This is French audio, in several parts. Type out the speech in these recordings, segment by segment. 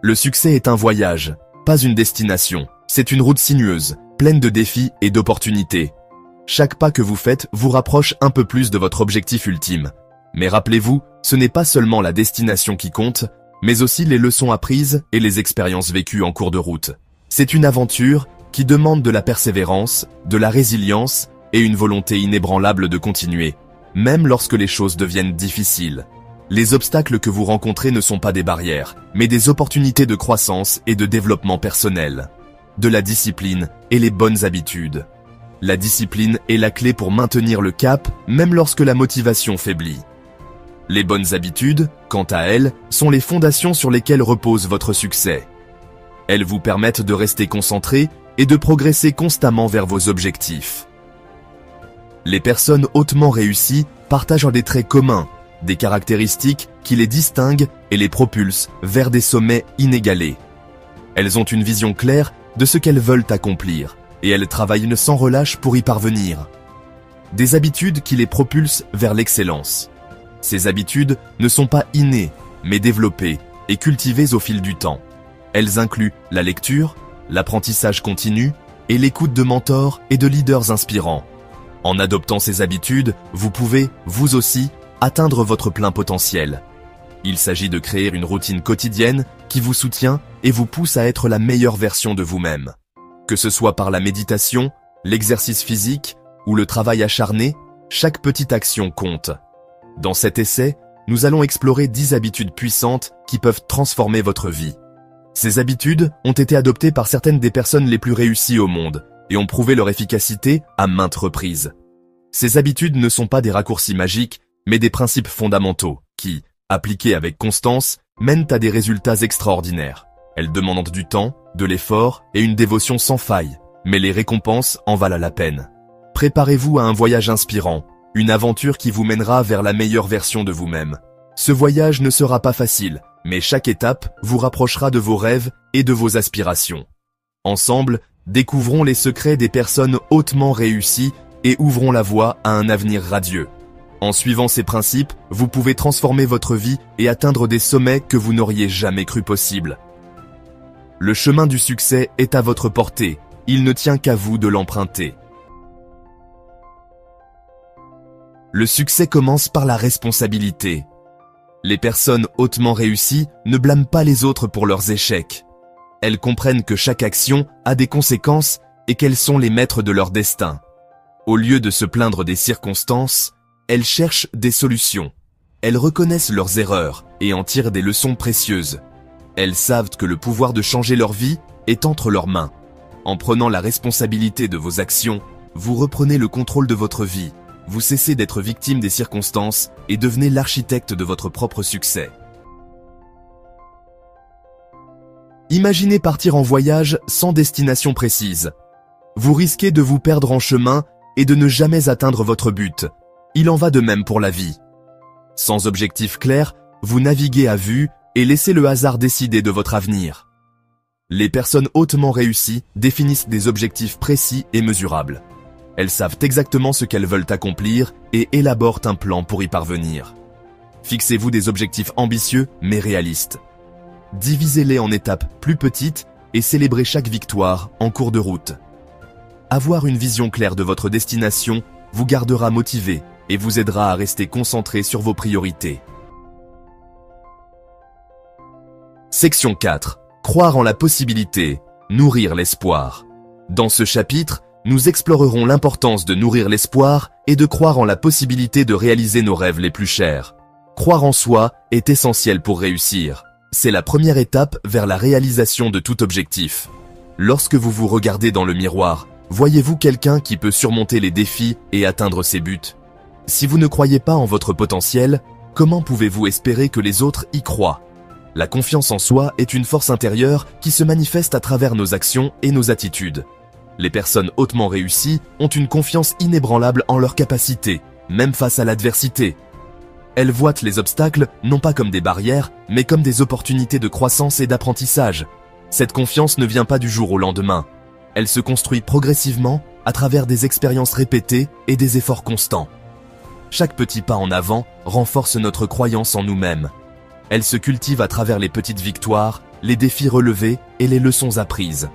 Le succès est un voyage, pas une destination. C'est une route sinueuse, pleine de défis et d'opportunités. Chaque pas que vous faites vous rapproche un peu plus de votre objectif ultime. Mais rappelez-vous, ce n'est pas seulement la destination qui compte, mais aussi les leçons apprises et les expériences vécues en cours de route. C'est une aventure qui demande de la persévérance, de la résilience et une volonté inébranlable de continuer, même lorsque les choses deviennent difficiles. Les obstacles que vous rencontrez ne sont pas des barrières, mais des opportunités de croissance et de développement personnel. De la discipline et les bonnes habitudes. La discipline est la clé pour maintenir le cap, même lorsque la motivation faiblit. Les bonnes habitudes, quant à elles, sont les fondations sur lesquelles repose votre succès. Elles vous permettent de rester concentré et de progresser constamment vers vos objectifs. Les personnes hautement réussies partagent des traits communs, des caractéristiques qui les distinguent et les propulsent vers des sommets inégalés. Elles ont une vision claire de ce qu'elles veulent accomplir, et elles travaillent sans relâche pour y parvenir. Des habitudes qui les propulsent vers l'excellence. Ces habitudes ne sont pas innées, mais développées et cultivées au fil du temps. Elles incluent la lecture, l'apprentissage continu et l'écoute de mentors et de leaders inspirants. En adoptant ces habitudes, vous pouvez, vous aussi, atteindre votre plein potentiel. Il s'agit de créer une routine quotidienne qui vous soutient et vous pousse à être la meilleure version de vous-même. Que ce soit par la méditation, l'exercice physique ou le travail acharné, chaque petite action compte. Dans cet essai, nous allons explorer 10 habitudes puissantes qui peuvent transformer votre vie. Ces habitudes ont été adoptées par certaines des personnes les plus réussies au monde et ont prouvé leur efficacité à maintes reprises. Ces habitudes ne sont pas des raccourcis magiques, mais des principes fondamentaux qui, appliqués avec constance, mènent à des résultats extraordinaires. Elles demandent du temps, de l'effort et une dévotion sans faille, mais les récompenses en valent la peine. Préparez-vous à un voyage inspirant, une aventure qui vous mènera vers la meilleure version de vous-même. Ce voyage ne sera pas facile, mais chaque étape vous rapprochera de vos rêves et de vos aspirations. Ensemble, découvrons les secrets des personnes hautement réussies et ouvrons la voie à un avenir radieux. En suivant ces principes, vous pouvez transformer votre vie et atteindre des sommets que vous n'auriez jamais cru possibles. Le chemin du succès est à votre portée, il ne tient qu'à vous de l'emprunter. Le succès commence par la responsabilité. Les personnes hautement réussies ne blâment pas les autres pour leurs échecs. Elles comprennent que chaque action a des conséquences et qu'elles sont les maîtres de leur destin. Au lieu de se plaindre des circonstances, elles cherchent des solutions. Elles reconnaissent leurs erreurs et en tirent des leçons précieuses. Elles savent que le pouvoir de changer leur vie est entre leurs mains. En prenant la responsabilité de vos actions, vous reprenez le contrôle de votre vie. Vous cessez d'être victime des circonstances et devenez l'architecte de votre propre succès. Imaginez partir en voyage sans destination précise. Vous risquez de vous perdre en chemin et de ne jamais atteindre votre but. Il en va de même pour la vie. Sans objectif clair, vous naviguez à vue et laissez le hasard décider de votre avenir. Les personnes hautement réussies définissent des objectifs précis et mesurables. Elles savent exactement ce qu'elles veulent accomplir et élaborent un plan pour y parvenir. Fixez-vous des objectifs ambitieux mais réalistes. Divisez-les en étapes plus petites et célébrez chaque victoire en cours de route. Avoir une vision claire de votre destination vous gardera motivé et vous aidera à rester concentré sur vos priorités. Section 4. Croire en la possibilité, nourrir l'espoir. Dans ce chapitre, nous explorerons l'importance de nourrir l'espoir et de croire en la possibilité de réaliser nos rêves les plus chers. Croire en soi est essentiel pour réussir. C'est la première étape vers la réalisation de tout objectif. Lorsque vous vous regardez dans le miroir, voyez-vous quelqu'un qui peut surmonter les défis et atteindre ses buts? Si vous ne croyez pas en votre potentiel, comment pouvez-vous espérer que les autres y croient? La confiance en soi est une force intérieure qui se manifeste à travers nos actions et nos attitudes. Les personnes hautement réussies ont une confiance inébranlable en leurs capacités, même face à l'adversité. Elles voient les obstacles non pas comme des barrières, mais comme des opportunités de croissance et d'apprentissage. Cette confiance ne vient pas du jour au lendemain. Elle se construit progressivement à travers des expériences répétées et des efforts constants. Chaque petit pas en avant renforce notre croyance en nous-mêmes. Elle se cultive à travers les petites victoires les défis relevés et les leçons apprises.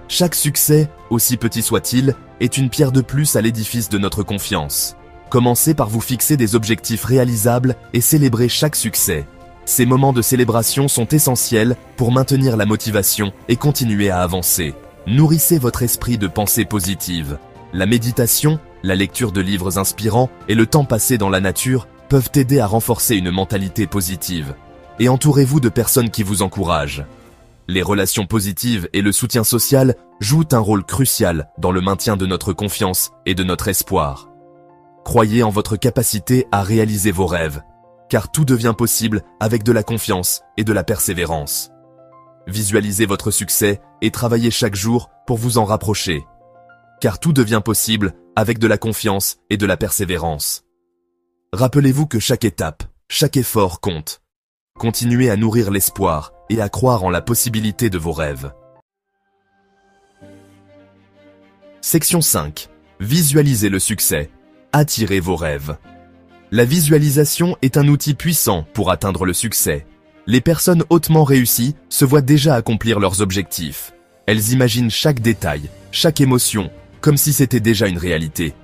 Chaque succès, aussi petit soit-il, est une pierre de plus à l'édifice de notre confiance. Commencez par vous fixer des objectifs réalisables et célébrer chaque succès. Ces moments de célébration sont essentiels pour maintenir la motivation et continuer à avancer. Nourrissez votre esprit de pensées positives. La méditation, la lecture de livres inspirants et le temps passé dans la nature peuvent aider à renforcer une mentalité positive. Et entourez-vous de personnes qui vous encouragent. Les relations positives et le soutien social jouent un rôle crucial dans le maintien de notre confiance et de notre espoir. Croyez en votre capacité à réaliser vos rêves, car tout devient possible avec de la confiance et de la persévérance. Visualisez votre succès et travaillez chaque jour pour vous en rapprocher, car tout devient possible avec de la confiance et de la persévérance. Rappelez-vous que chaque étape, chaque effort compte. Continuez à nourrir l'espoir et à croire en la possibilité de vos rêves. Section 5. Visualisez le succès. Attirez vos rêves. La visualisation est un outil puissant pour atteindre le succès. Les personnes hautement réussies se voient déjà accomplir leurs objectifs. Elles imaginent chaque détail, chaque émotion, comme si c'était déjà une réalité.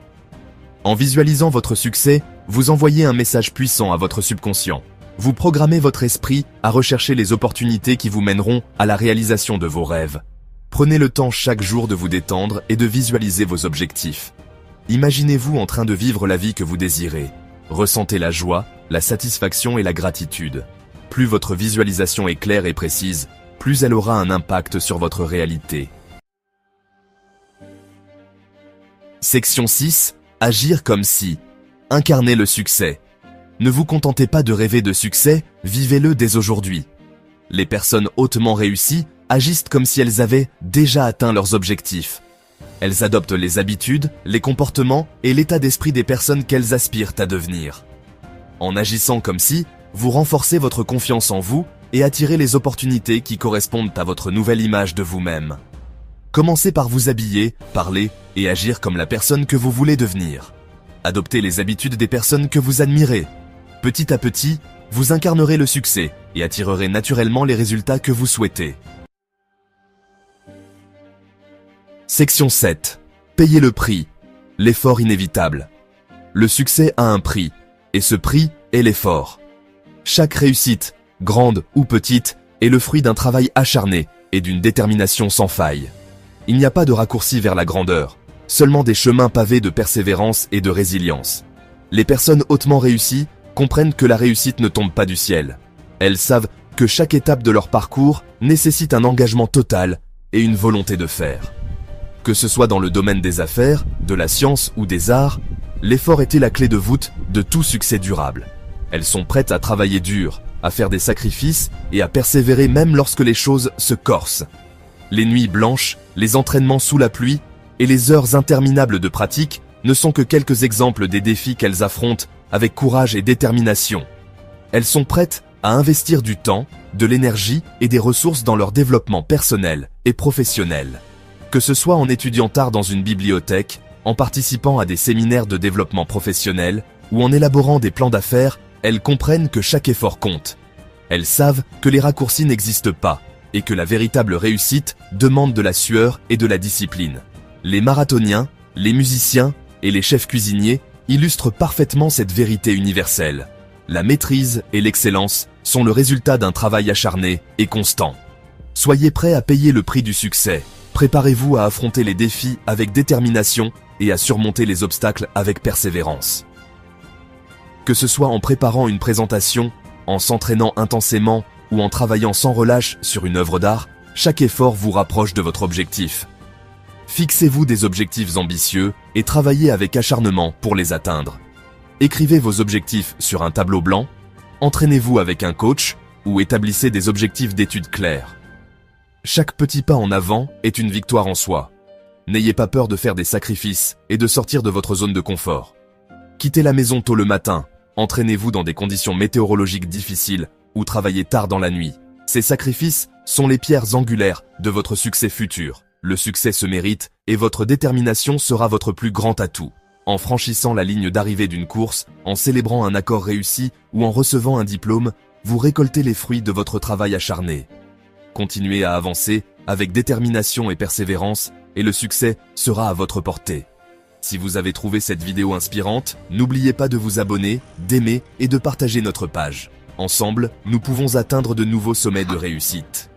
En visualisant votre succès, vous envoyez un message puissant à votre subconscient. Vous programmez votre esprit à rechercher les opportunités qui vous mèneront à la réalisation de vos rêves. Prenez le temps chaque jour de vous détendre et de visualiser vos objectifs. Imaginez-vous en train de vivre la vie que vous désirez. Ressentez la joie, la satisfaction et la gratitude. Plus votre visualisation est claire et précise, plus elle aura un impact sur votre réalité. Section 6. Agir comme si. Incarnez le succès. Ne vous contentez pas de rêver de succès, vivez-le dès aujourd'hui. Les personnes hautement réussies agissent comme si elles avaient déjà atteint leurs objectifs. Elles adoptent les habitudes, les comportements et l'état d'esprit des personnes qu'elles aspirent à devenir. En agissant comme si, vous renforcez votre confiance en vous et attirez les opportunités qui correspondent à votre nouvelle image de vous-même. Commencez par vous habiller, parler et agir comme la personne que vous voulez devenir. Adoptez les habitudes des personnes que vous admirez. Petit à petit, vous incarnerez le succès et attirerez naturellement les résultats que vous souhaitez. Section 7. Payez le prix. L'effort inévitable. Le succès a un prix, et ce prix est l'effort. Chaque réussite, grande ou petite, est le fruit d'un travail acharné et d'une détermination sans faille. Il n'y a pas de raccourci vers la grandeur, seulement des chemins pavés de persévérance et de résilience. Les personnes hautement réussies comprennent que la réussite ne tombe pas du ciel. Elles savent que chaque étape de leur parcours nécessite un engagement total et une volonté de faire. Que ce soit dans le domaine des affaires, de la science ou des arts, l'effort était la clé de voûte de tout succès durable. Elles sont prêtes à travailler dur, à faire des sacrifices et à persévérer même lorsque les choses se corsent. Les nuits blanches, les entraînements sous la pluie et les heures interminables de pratique ne sont que quelques exemples des défis qu'elles affrontent avec courage et détermination. Elles sont prêtes à investir du temps, de l'énergie et des ressources dans leur développement personnel et professionnel. Que ce soit en étudiant tard dans une bibliothèque, en participant à des séminaires de développement professionnel ou en élaborant des plans d'affaires, elles comprennent que chaque effort compte. Elles savent que les raccourcis n'existent pas et que la véritable réussite demande de la sueur et de la discipline. Les marathoniens, les musiciens et les chefs cuisiniers illustrent parfaitement cette vérité universelle. La maîtrise et l'excellence sont le résultat d'un travail acharné et constant. Soyez prêts à payer le prix du succès. Préparez-vous à affronter les défis avec détermination et à surmonter les obstacles avec persévérance. Que ce soit en préparant une présentation, en s'entraînant intensément ou en travaillant sans relâche sur une œuvre d'art, chaque effort vous rapproche de votre objectif. Fixez-vous des objectifs ambitieux et travaillez avec acharnement pour les atteindre. Écrivez vos objectifs sur un tableau blanc, entraînez-vous avec un coach ou établissez des objectifs d'études clairs. Chaque petit pas en avant est une victoire en soi. N'ayez pas peur de faire des sacrifices et de sortir de votre zone de confort. Quittez la maison tôt le matin, entraînez-vous dans des conditions météorologiques difficiles ou travaillez tard dans la nuit. Ces sacrifices sont les pierres angulaires de votre succès futur. Le succès se mérite et votre détermination sera votre plus grand atout. En franchissant la ligne d'arrivée d'une course, en célébrant un accord réussi ou en recevant un diplôme, vous récoltez les fruits de votre travail acharné. Continuez à avancer avec détermination et persévérance et le succès sera à votre portée. Si vous avez trouvé cette vidéo inspirante, n'oubliez pas de vous abonner, d'aimer et de partager notre page. Ensemble, nous pouvons atteindre de nouveaux sommets de réussite.